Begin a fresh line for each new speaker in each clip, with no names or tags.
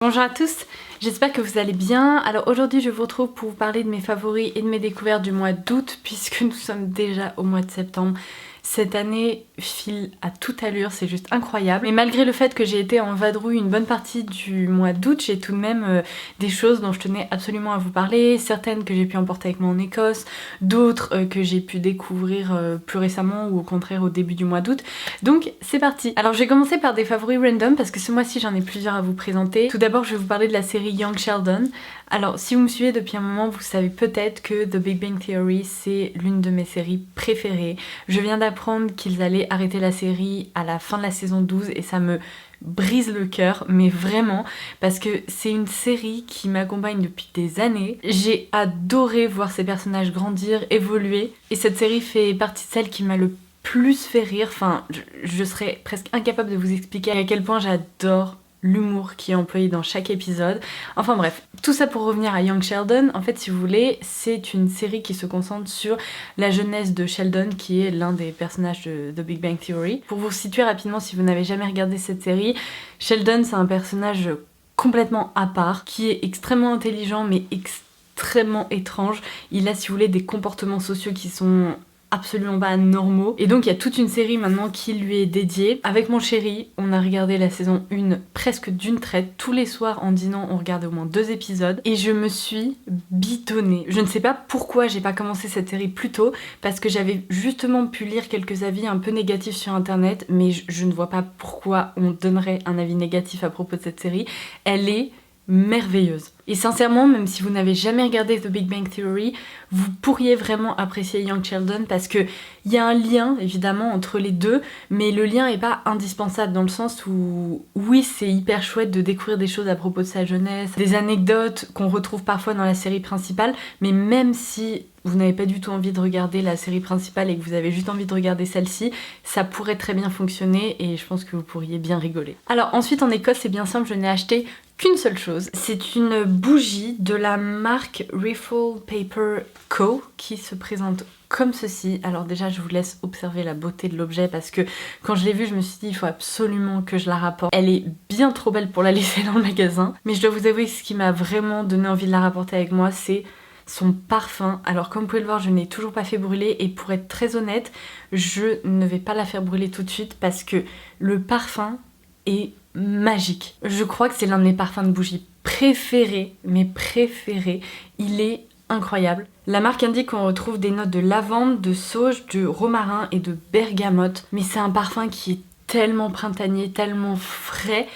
Bonjour à tous, j'espère que vous allez bien. Alors aujourd'hui je vous retrouve pour vous parler de mes favoris et de mes découvertes du mois d'août puisque nous sommes déjà au mois de septembre. Cette année file à toute allure, c'est juste incroyable. Mais malgré le fait que j'ai été en vadrouille une bonne partie du mois d'août, j'ai tout de même des choses dont je tenais absolument à vous parler. Certaines que j'ai pu emporter avec moi en Écosse, d'autres que j'ai pu découvrir plus récemment ou au contraire au début du mois d'août. Donc c'est parti. Alors je vais commencer par des favoris random parce que ce mois-ci j'en ai plusieurs à vous présenter. Tout d'abord je vais vous parler de la série Young Sheldon. Alors si vous me suivez depuis un moment, vous savez peut-être que The Big Bang Theory c'est l'une de mes séries préférées. Je viens d'apprendre qu'ils allaient arrêter la série à la fin de la saison 12 et ça me brise le cœur, mais vraiment, parce que c'est une série qui m'accompagne depuis des années. J'ai adoré voir ces personnages grandir, évoluer, et cette série fait partie de celle qui m'a le plus fait rire. Enfin, je serais presque incapable de vous expliquer à quel point j'adore l'humour qui est employé dans chaque épisode. Enfin bref, tout ça pour revenir à Young Sheldon. En fait, si vous voulez, c'est une série qui se concentre sur la jeunesse de Sheldon, qui est l'un des personnages de The Big Bang Theory. Pour vous situer rapidement, si vous n'avez jamais regardé cette série, Sheldon, c'est un personnage complètement à part, qui est extrêmement intelligent, mais extrêmement étrange. Il a, si vous voulez, des comportements sociaux qui sont absolument pas normaux. Et donc il y a toute une série maintenant qui lui est dédiée. Avec mon chéri, on a regardé la saison 1 presque d'une traite. Tous les soirs en dînant, on regardait au moins 2 épisodes. Et je me suis bitonnée. Je ne sais pas pourquoi j'ai pas commencé cette série plus tôt, parce que j'avais justement pu lire quelques avis un peu négatifs sur internet, mais je ne vois pas pourquoi on donnerait un avis négatif à propos de cette série. Elle est merveilleuse. Et sincèrement, même si vous n'avez jamais regardé The Big Bang Theory, vous pourriez vraiment apprécier Young Sheldon parce que il y a un lien évidemment entre les deux, mais le lien est pas indispensable dans le sens où oui, c'est hyper chouette de découvrir des choses à propos de sa jeunesse, des anecdotes qu'on retrouve parfois dans la série principale, mais même si vous n'avez pas du tout envie de regarder la série principale et que vous avez juste envie de regarder celle-ci, ça pourrait très bien fonctionner et je pense que vous pourriez bien rigoler. Alors ensuite en Écosse, c'est bien simple, je n'ai acheté qu'une seule chose. C'est une bougie de la marque Riffle Paper Co. qui se présente comme ceci. Alors déjà je vous laisse observer la beauté de l'objet parce que quand je l'ai vue je me suis dit il faut absolument que je la rapporte. Elle est bien trop belle pour la laisser dans le magasin, mais je dois vous avouer que ce qui m'a vraiment donné envie de la rapporter avec moi c'est son parfum. Alors comme vous pouvez le voir, je n'ai toujours pas fait brûler et pour être très honnête, je ne vais pas la faire brûler tout de suite parce que le parfum est magique. Je crois que c'est l'un de mes parfums de bougie préférés, mes préférés. Il est incroyable. La marque indique qu'on retrouve des notes de lavande, de sauge, de romarin et de bergamote. Mais c'est un parfum qui est tellement printanier, tellement frais.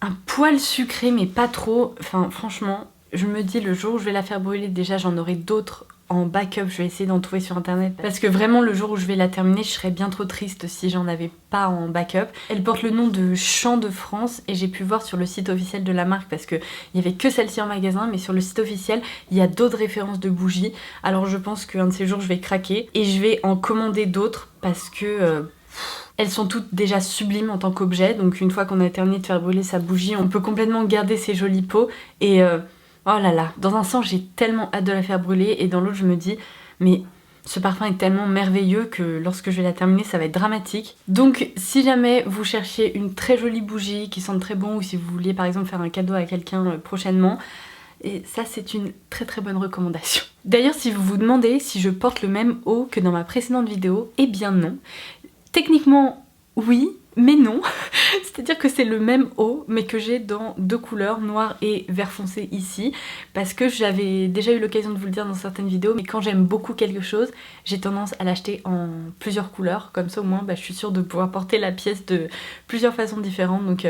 Un poil sucré mais pas trop. Enfin franchement, je me dis le jour où je vais la faire brûler, déjà j'en aurai d'autres en backup, je vais essayer d'en trouver sur internet parce que vraiment le jour où je vais la terminer je serais bien trop triste si j'en avais pas en backup. Elle porte le nom de Chant de France et j'ai pu voir sur le site officiel de la marque parce que il y avait que celle-ci en magasin, mais sur le site officiel il y a d'autres références de bougies. Alors je pense qu'un de ces jours je vais craquer et je vais en commander d'autres parce que elles sont toutes déjà sublimes en tant qu'objet, donc une fois qu'on a terminé de faire brûler sa bougie on peut complètement garder ses jolies peaux et oh là là, dans un sens j'ai tellement hâte de la faire brûler et dans l'autre je me dis mais ce parfum est tellement merveilleux que lorsque je vais la terminer ça va être dramatique. Donc si jamais vous cherchez une très jolie bougie qui sente très bon ou si vous vouliez par exemple faire un cadeau à quelqu'un prochainement, et ça c'est une très très bonne recommandation. D'ailleurs si vous vous demandez si je porte le même haut que dans ma précédente vidéo, eh bien non. Techniquement oui, mais non. C'est-à-dire que c'est le même haut mais que j'ai dans 2 couleurs, noir et vert foncé ici, parce que j'avais déjà eu l'occasion de vous le dire dans certaines vidéos, mais quand j'aime beaucoup quelque chose j'ai tendance à l'acheter en plusieurs couleurs, comme ça au moins je suis sûre de pouvoir porter la pièce de plusieurs façons différentes. Donc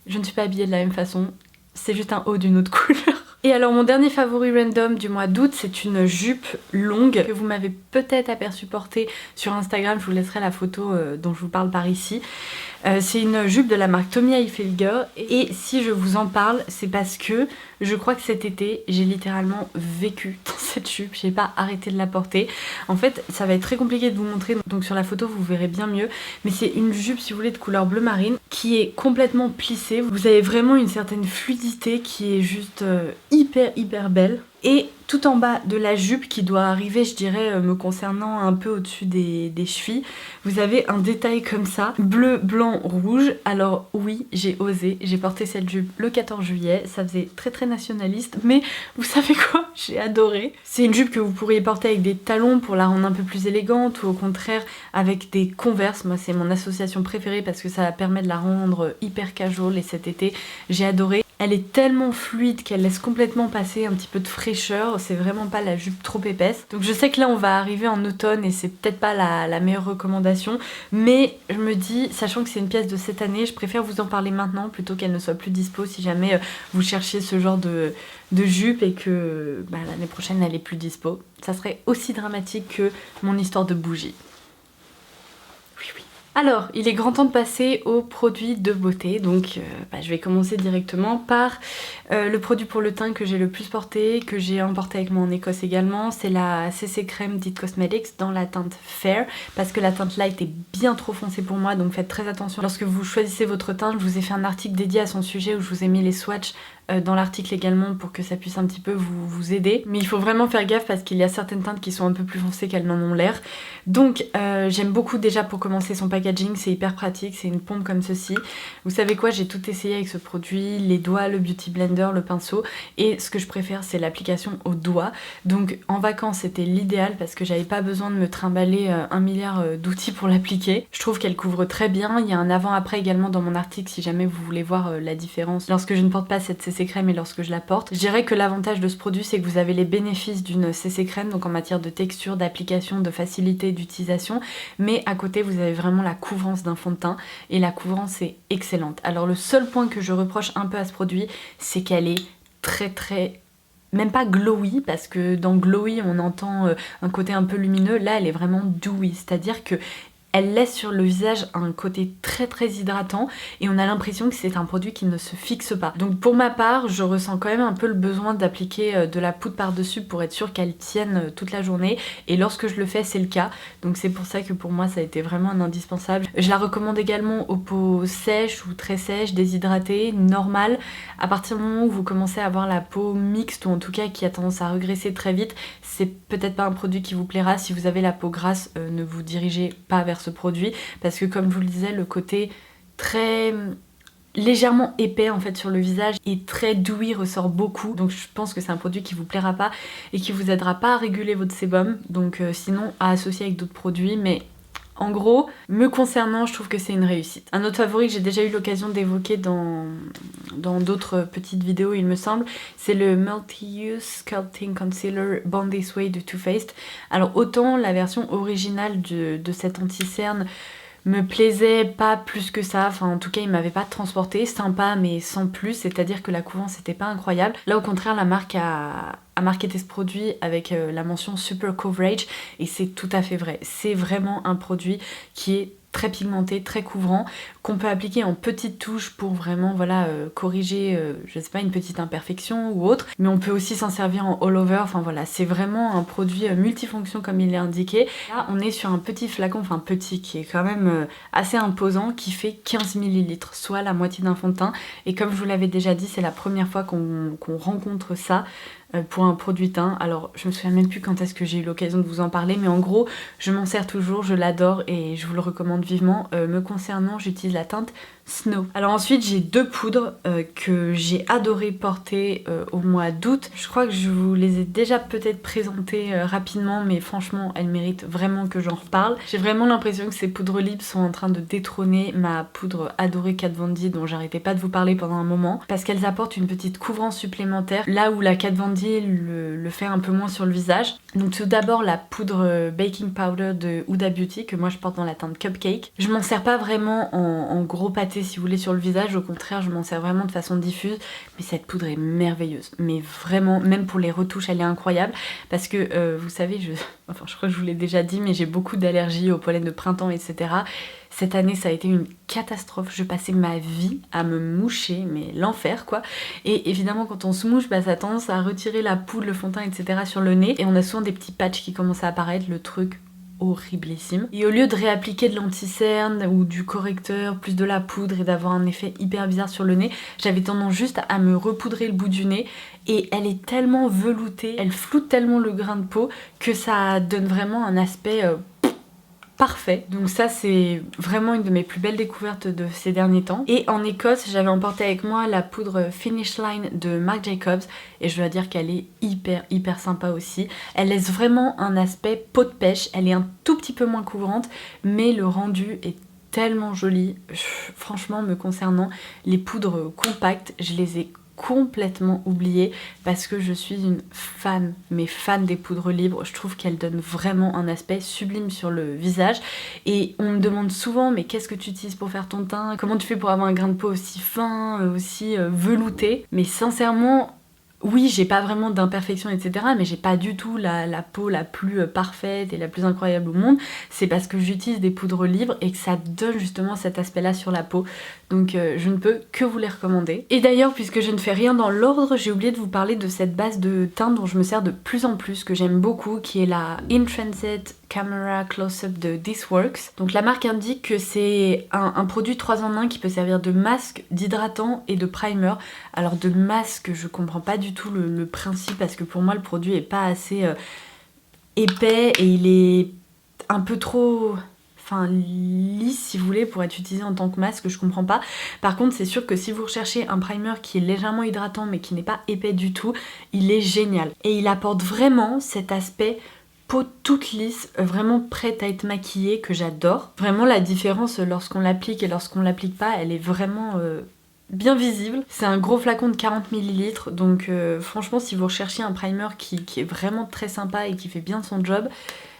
je ne suis pas habillée de la même façon, c'est juste un haut d'une autre couleur. Et alors mon dernier favori random du mois d'août, c'est une jupe longue que vous m'avez peut-être aperçu porter sur Instagram, je vous laisserai la photo dont je vous parle par ici. C'est une jupe de la marque Tommy Hilfiger et si je vous en parle c'est parce que je crois que cet été j'ai littéralement vécu dans cette jupe, j'ai pas arrêté de la porter. En fait ça va être très compliqué de vous montrer, donc sur la photo vous verrez bien mieux, mais c'est une jupe si vous voulez de couleur bleu marine qui est complètement plissée. Vous avez vraiment une certaine fluidité qui est juste hyper belle. Et tout en bas de la jupe qui doit arriver, je dirais, me concernant un peu au-dessus des chevilles, vous avez un détail comme ça, bleu, blanc, rouge. Alors oui, j'ai osé, j'ai porté cette jupe le 14 juillet, ça faisait très très nationaliste, mais vous savez quoi, j'ai adoré. C'est une jupe que vous pourriez porter avec des talons pour la rendre un peu plus élégante, ou au contraire avec des Converse. Moi c'est mon association préférée parce que ça permet de la rendre hyper casual, et cet été j'ai adoré. Elle est tellement fluide qu'elle laisse complètement passer un petit peu de fraîcheur, c'est vraiment pas la jupe trop épaisse. Donc je sais que là on va arriver en automne et c'est peut-être pas la meilleure recommandation, mais je me dis, sachant que c'est une pièce de cette année, je préfère vous en parler maintenant plutôt qu'elle ne soit plus dispo si jamais vous cherchiez ce genre de jupe et que l'année prochaine elle est plus dispo. Ça serait aussi dramatique que mon histoire de bougie. Alors, il est grand temps de passer aux produits de beauté, donc je vais commencer directement par le produit pour le teint que j'ai le plus porté, que j'ai emporté avec moi en Écosse également, c'est la CC Crème d'It Cosmetics dans la teinte Fair, parce que la teinte Light est bien trop foncée pour moi, donc faites très attention. Lorsque vous choisissez votre teinte, je vous ai fait un article dédié à son sujet où je vous ai mis les swatchs dans l'article également pour que ça puisse un petit peu vous aider. Mais il faut vraiment faire gaffe parce qu'il y a certaines teintes qui sont un peu plus foncées qu'elles n'en ont l'air. Donc j'aime beaucoup déjà pour commencer son packaging, c'est hyper pratique, c'est une pompe comme ceci. Vous savez quoi, j'ai tout essayé avec ce produit, les doigts, le beauty blender, le pinceau, et ce que je préfère c'est l'application aux doigts. Donc en vacances c'était l'idéal parce que j'avais pas besoin de me trimballer un milliard d'outils pour l'appliquer. Je trouve qu'elle couvre très bien, il y a un avant-après également dans mon article si jamais vous voulez voir la différence lorsque je ne porte pas cette CC crème et lorsque je la porte. Je dirais que l'avantage de ce produit c'est que vous avez les bénéfices d'une CC crème, donc en matière de texture, d'application, de facilité d'utilisation, mais à côté vous avez vraiment la couvrance d'un fond de teint et la couvrance est excellente. Alors le seul point que je reproche un peu à ce produit c'est qu'elle est très même pas glowy, parce que dans glowy on entend un côté un peu lumineux, là elle est vraiment dewy, c'est-à-dire que elle laisse sur le visage un côté très hydratant et on a l'impression que c'est un produit qui ne se fixe pas. Donc pour ma part, je ressens quand même un peu le besoin d'appliquer de la poudre par-dessus pour être sûre qu'elle tienne toute la journée, et lorsque je le fais c'est le cas. Donc c'est pour ça que pour moi ça a été vraiment un indispensable. Je la recommande également aux peaux sèches ou très sèches, déshydratées, normales. À partir du moment où vous commencez à avoir la peau mixte ou en tout cas qui a tendance à regresser très vite, c'est peut-être pas un produit qui vous plaira. Si vous avez la peau grasse, ne vous dirigez pas vers ce produit parce que comme je vous le disais, le côté très légèrement épais en fait sur le visage et très dewy ressort beaucoup, donc je pense que c'est un produit qui vous plaira pas et qui vous aidera pas à réguler votre sébum, donc sinon à associer avec d'autres produits, mais en gros, me concernant, je trouve que c'est une réussite. Un autre favori que j'ai déjà eu l'occasion d'évoquer dans d'autres petites vidéos, il me semble, c'est le Multi-Use Sculpting Concealer Born This Way de Too Faced. Alors autant la version originale de cet anti-cerne me plaisait pas plus que ça, enfin en tout cas il m'avait pas transporté, sympa mais sans plus, c'est-à-dire que la couvrance c'était pas incroyable. Là au contraire la marque a marketé ce produit avec la mention Super Coverage et c'est tout à fait vrai. C'est vraiment un produit qui est très pigmenté, très couvrant, qu'on peut appliquer en petites touches pour vraiment corriger je sais pas, une petite imperfection ou autre, mais on peut aussi s'en servir en all over, enfin voilà, c'est vraiment un produit multifonction comme il est indiqué. Là on est sur un petit flacon, enfin petit, qui est quand même assez imposant, qui fait 15 ml, soit la moitié d'un fond de teint, et comme je vous l'avais déjà dit, c'est la première fois qu'on rencontre ça pour un produit teint. Alors je me souviens même plus quand est-ce que j'ai eu l'occasion de vous en parler, mais en gros je m'en sers toujours, je l'adore et je vous le recommande vivement. Me concernant, j'utilise la teinte Snow. Alors ensuite j'ai deux poudres que j'ai adoré porter au mois d'août. Je crois que je vous les ai déjà peut-être présentées rapidement, mais franchement elles méritent vraiment que j'en reparle. J'ai vraiment l'impression que ces poudres libres sont en train de détrôner ma poudre adorée Kat Von D dont j'arrêtais pas de vous parler pendant un moment, parce qu'elles apportent une petite couvrance supplémentaire là où la Kat Von D le fait un peu moins sur le visage. Donc tout d'abord la poudre baking powder de Huda Beauty que moi je porte dans la teinte Cupcake. Je m'en sers pas vraiment en gros pâté si vous voulez sur le visage, au contraire je m'en sers vraiment de façon diffuse, mais cette poudre est merveilleuse, mais vraiment, même pour les retouches elle est incroyable, parce que vous savez, je crois que je vous l'ai déjà dit, mais j'ai beaucoup d'allergies au pollen de printemps, etc. Cette année ça a été une catastrophe, je passais ma vie à me moucher, mais l'enfer quoi. Et évidemment quand on se mouche, ça a tendance à retirer la poudre, le fond de teint, etc. sur le nez, et on a souvent des petits patchs qui commencent à apparaître, le truc horriblissime. Et au lieu de réappliquer de l'anti-cerne ou du correcteur, plus de la poudre et d'avoir un effet hyper bizarre sur le nez, j'avais tendance juste à me repoudrer le bout du nez et elle est tellement veloutée, elle floute tellement le grain de peau que ça donne vraiment un aspect parfait. Donc ça c'est vraiment une de mes plus belles découvertes de ces derniers temps. Et en Écosse j'avais emporté avec moi la poudre Finish Line de Marc Jacobs et je dois dire qu'elle est hyper sympa aussi. Elle laisse vraiment un aspect peau de pêche, elle est un tout petit peu moins couvrante mais le rendu est tellement joli. Franchement me concernant, les poudres compactes je les ai complètement oubliée parce que je suis une fan, mais fan des poudres libres. Je trouve qu'elles donnent vraiment un aspect sublime sur le visage et on me demande souvent mais qu'est-ce que tu utilises pour faire ton teint, comment tu fais pour avoir un grain de peau aussi fin, aussi velouté. Mais sincèrement oui, j'ai pas vraiment d'imperfections, etc. Mais j'ai pas du tout la peau la plus parfaite et la plus incroyable au monde. C'est parce que j'utilise des poudres libres et que ça donne justement cet aspect-là sur la peau. Donc je ne peux que vous les recommander. Et d'ailleurs, puisque je ne fais rien dans l'ordre, j'ai oublié de vous parler de cette base de teint dont je me sers de plus en plus, que j'aime beaucoup, qui est la In Transit Camera Close-Up de This Works. Donc la marque indique que c'est un produit 3 en 1 qui peut servir de masque, d'hydratant et de primer. Alors de masque, je comprends pas du tout le principe parce que pour moi le produit est pas assez épais et il est un peu trop lisse si vous voulez pour être utilisé en tant que masque, je comprends pas. Par contre c'est sûr que si vous recherchez un primer qui est légèrement hydratant mais qui n'est pas épais du tout, il est génial. Et il apporte vraiment cet aspect peau toute lisse, vraiment prête à être maquillée, que j'adore. Vraiment la différence lorsqu'on l'applique et lorsqu'on l'applique pas, elle est vraiment bien visible. C'est un gros flacon de 40 ml, donc franchement si vous recherchez un primer qui est vraiment très sympa et qui fait bien son job,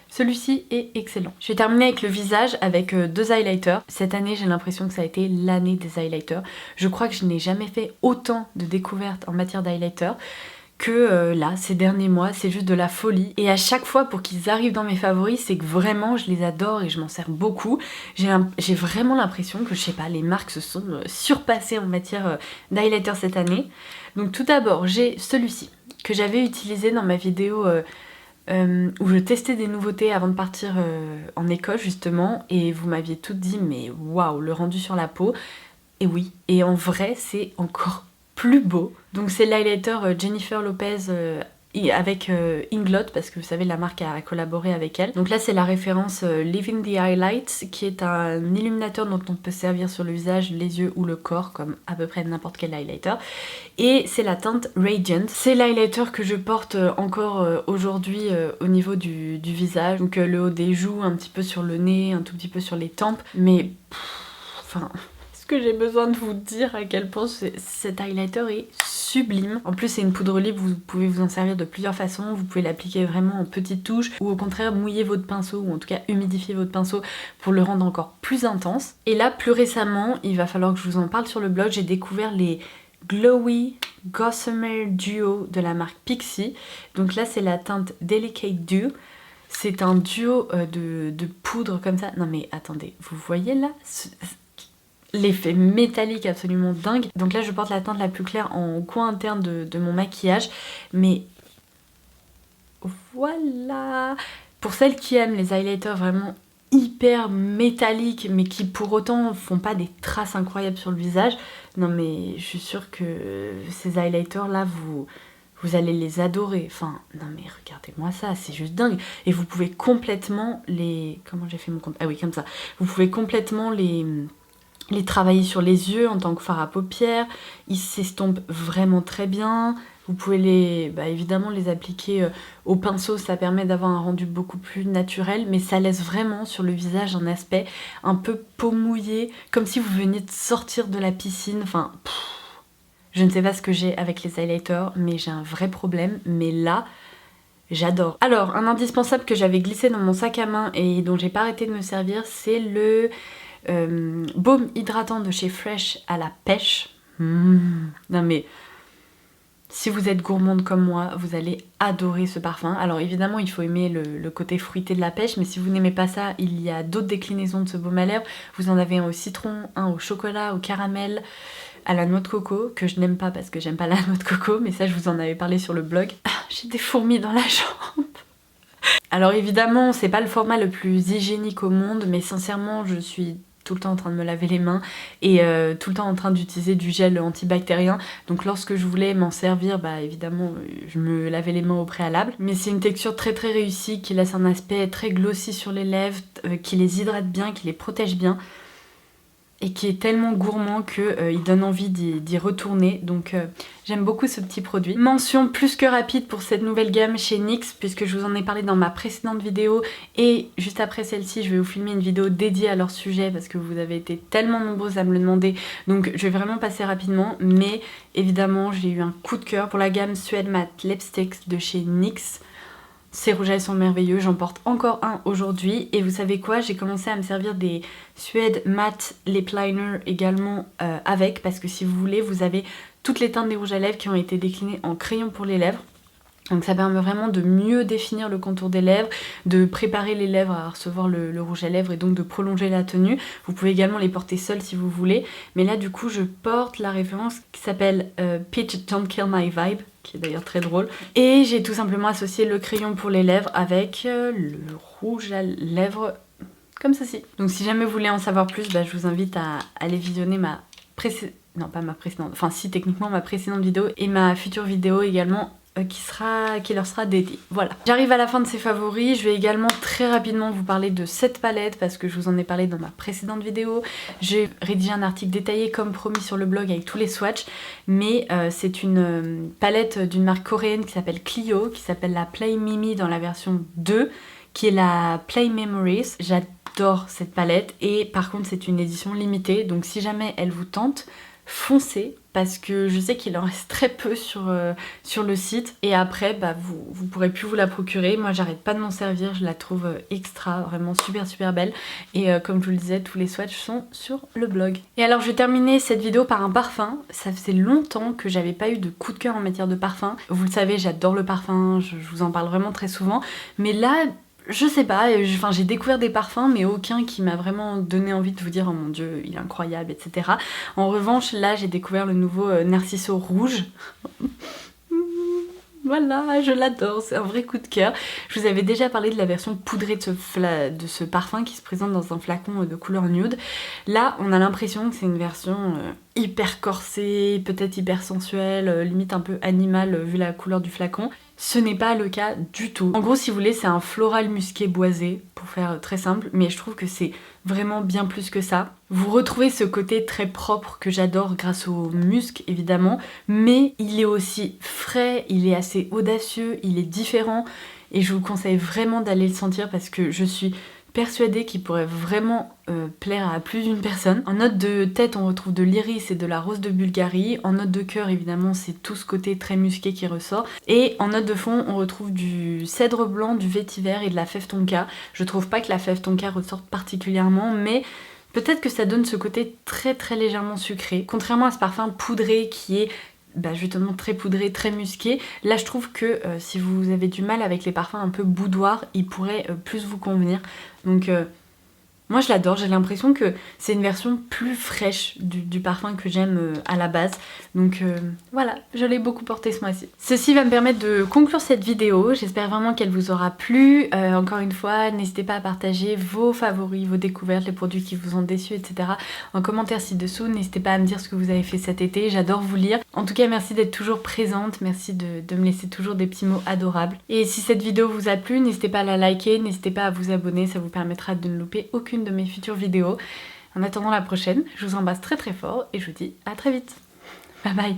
celui-ci est excellent. Je vais terminer avec le visage avec 2 highlighters. Cette année j'ai l'impression que ça a été l'année des highlighters. Je crois que je n'ai jamais fait autant de découvertes en matière d'highlighter que là, ces derniers mois, c'est juste de la folie. Et à chaque fois, pour qu'ils arrivent dans mes favoris, c'est que vraiment, je les adore et je m'en sers beaucoup. J'ai vraiment l'impression que, je sais pas, les marques se sont surpassées en matière d'highlighter cette année. Donc tout d'abord, j'ai celui-ci, que j'avais utilisé dans ma vidéo où je testais des nouveautés avant de partir en Écosse, justement. Et vous m'aviez toutes dit, mais waouh, le rendu sur la peau. Et oui, et en vrai, c'est encore plus beau. Donc c'est l'highlighter Jennifer Lopez avec Inglot, parce que vous savez la marque a collaboré avec elle. Donc là c'est la référence Living the Highlights, qui est un illuminateur dont on peut servir sur le visage, les yeux ou le corps, comme à peu près n'importe quel highlighter. Et c'est la teinte Radiant. C'est l'highlighter que je porte encore aujourd'hui au niveau du visage. Donc le haut des joues, un petit peu sur le nez, un tout petit peu sur les tempes. Mais est-ce que j'ai besoin de vous dire à quel point cet highlighter est sublime. En plus c'est une poudre libre, vous pouvez vous en servir de plusieurs façons. Vous pouvez l'appliquer vraiment en petites touches ou au contraire mouiller votre pinceau ou en tout cas humidifier votre pinceau pour le rendre encore plus intense. Et là plus récemment, il va falloir que je vous en parle sur le blog, j'ai découvert les Glowy Gossamer Duo de la marque Pixi. Donc là c'est la teinte Delicate Dew. C'est un duo de poudre comme ça. Non mais attendez, vous voyez là l'effet métallique absolument dingue. Donc là je porte la teinte la plus claire en coin interne de mon maquillage. Mais voilà. Pour celles qui aiment les highlighters vraiment hyper métalliques mais qui pour autant font pas des traces incroyables sur le visage, non mais je suis sûre que ces highlighters là vous allez les adorer. Enfin, non mais regardez-moi ça, c'est juste dingue. Et vous pouvez complètement les... Comment j'ai fait mon compte? Ah oui, comme ça. Vous pouvez complètement les travailler sur les yeux en tant que fard à paupières. Ils s'estompent vraiment très bien. Vous pouvez évidemment les appliquer au pinceau, ça permet d'avoir un rendu beaucoup plus naturel, mais ça laisse vraiment sur le visage un aspect un peu peau mouillée, comme si vous veniez de sortir de la piscine. Enfin, je ne sais pas ce que j'ai avec les highlighters, mais j'ai un vrai problème. Mais là, j'adore. Alors, un indispensable que j'avais glissé dans mon sac à main et dont j'ai pas arrêté de me servir, c'est le baume hydratant de chez Fresh à la pêche. Non mais si vous êtes gourmande comme moi, vous allez adorer ce parfum. Alors évidemment il faut aimer le côté fruité de la pêche, mais si vous n'aimez pas ça, il y a d'autres déclinaisons de ce baume à lèvres. Vous en avez un au citron, un au chocolat, au caramel, à la noix de coco, que je n'aime pas parce que j'aime pas la noix de coco, mais ça je vous en avais parlé sur le blog. Ah, j'ai des fourmis dans la jambe. Alors évidemment, c'est pas le format le plus hygiénique au monde, mais sincèrement, je suis tout le temps en train de me laver les mains et tout le temps en train d'utiliser du gel antibactérien. Donc lorsque je voulais m'en servir, bah évidemment, je me lavais les mains au préalable. Mais c'est une texture très très réussie qui laisse un aspect très glossy sur les lèvres, qui les hydrate bien, qui les protège bien. Et qui est tellement gourmand qu'il donne envie d'y retourner. Donc j'aime beaucoup ce petit produit. Mention plus que rapide pour cette nouvelle gamme chez NYX, puisque je vous en ai parlé dans ma précédente vidéo. Et juste après celle-ci, je vais vous filmer une vidéo dédiée à leur sujet, parce que vous avez été tellement nombreuses à me le demander. Donc je vais vraiment passer rapidement. Mais évidemment, j'ai eu un coup de cœur pour la gamme Suede Matte Lipsticks de chez NYX. Ces rouges à lèvres sont merveilleux, j'en porte encore un aujourd'hui. Et vous savez quoi, j'ai commencé à me servir des Suede Matte Lip Liner également avec. Parce que si vous voulez, vous avez toutes les teintes des rouges à lèvres qui ont été déclinées en crayon pour les lèvres. Donc ça permet vraiment de mieux définir le contour des lèvres, de préparer les lèvres à recevoir le rouge à lèvres et donc de prolonger la tenue. Vous pouvez également les porter seuls si vous voulez. Mais là du coup je porte la référence qui s'appelle Peach Don't Kill My Vibe, qui est d'ailleurs très drôle. Et j'ai tout simplement associé le crayon pour les lèvres avec le rouge à lèvres comme ceci. Donc si jamais vous voulez en savoir plus, bah, je vous invite à aller visionner ma précédente... Non pas ma précédente, enfin si techniquement ma précédente vidéo et ma future vidéo également qui leur sera dédiée. Voilà. J'arrive à la fin de ces favoris. Je vais également très rapidement vous parler de cette palette parce que je vous en ai parlé dans ma précédente vidéo. J'ai rédigé un article détaillé comme promis sur le blog avec tous les swatchs, mais c'est une palette d'une marque coréenne qui s'appelle Clio, qui s'appelle la Play Mimi dans la version 2, qui est la Play Memories. J'adore cette palette et par contre c'est une édition limitée, donc si jamais elle vous tente, foncez parce que je sais qu'il en reste très peu sur le site et après bah, vous pourrez plus vous la procurer. Moi j'arrête pas de m'en servir, je la trouve extra, vraiment super super belle et comme je vous le disais, tous les swatchs sont sur le blog. Et alors je vais terminer cette vidéo par un parfum. Ça faisait longtemps que j'avais pas eu de coup de cœur en matière de parfum. Vous le savez, j'adore le parfum, je vous en parle vraiment très souvent, mais là je sais pas, j'ai découvert des parfums mais aucun qui m'a vraiment donné envie de vous dire oh mon dieu il est incroyable, etc. En revanche là j'ai découvert le nouveau Narciso rouge. Voilà, je l'adore, c'est un vrai coup de cœur. Je vous avais déjà parlé de la version poudrée de ce parfum qui se présente dans un flacon de couleur nude. Là on a l'impression que c'est une version hyper corsée, peut-être hyper sensuelle, limite un peu animale vu la couleur du flacon. Ce n'est pas le cas du tout. En gros si vous voulez c'est un floral musqué boisé pour faire très simple, mais je trouve que c'est vraiment bien plus que ça. Vous retrouvez ce côté très propre que j'adore grâce au musc évidemment, mais il est aussi frais, il est assez audacieux, il est différent et je vous conseille vraiment d'aller le sentir parce que je suis persuadée qu'il pourrait vraiment plaire à plus d'une personne. En note de tête on retrouve de l'iris et de la rose de Bulgarie. En note de cœur évidemment c'est tout ce côté très musqué qui ressort. Et en note de fond on retrouve du cèdre blanc, du vétiver et de la fève tonka. Je trouve pas que la fève tonka ressorte particulièrement, mais peut-être que ça donne ce côté très très légèrement sucré. Contrairement à ce parfum poudré qui est justement très poudré, très musqué. Là je trouve que si vous avez du mal avec les parfums un peu boudoir, il pourrait plus vous convenir. Donc moi je l'adore, j'ai l'impression que c'est une version plus fraîche du parfum que j'aime à la base. Donc voilà, je l'ai beaucoup porté ce mois-ci. Ceci va me permettre de conclure cette vidéo, j'espère vraiment qu'elle vous aura plu. Encore une fois, n'hésitez pas à partager vos favoris, vos découvertes, les produits qui vous ont déçus, etc. en commentaire ci-dessous. N'hésitez pas à me dire ce que vous avez fait cet été, j'adore vous lire. En tout cas, merci d'être toujours présente, merci de me laisser toujours des petits mots adorables. Et si cette vidéo vous a plu, n'hésitez pas à la liker, n'hésitez pas à vous abonner, ça vous permettra de ne louper aucune de mes futures vidéos. En attendant la prochaine, je vous embrasse très très fort et je vous dis à très vite. Bye bye.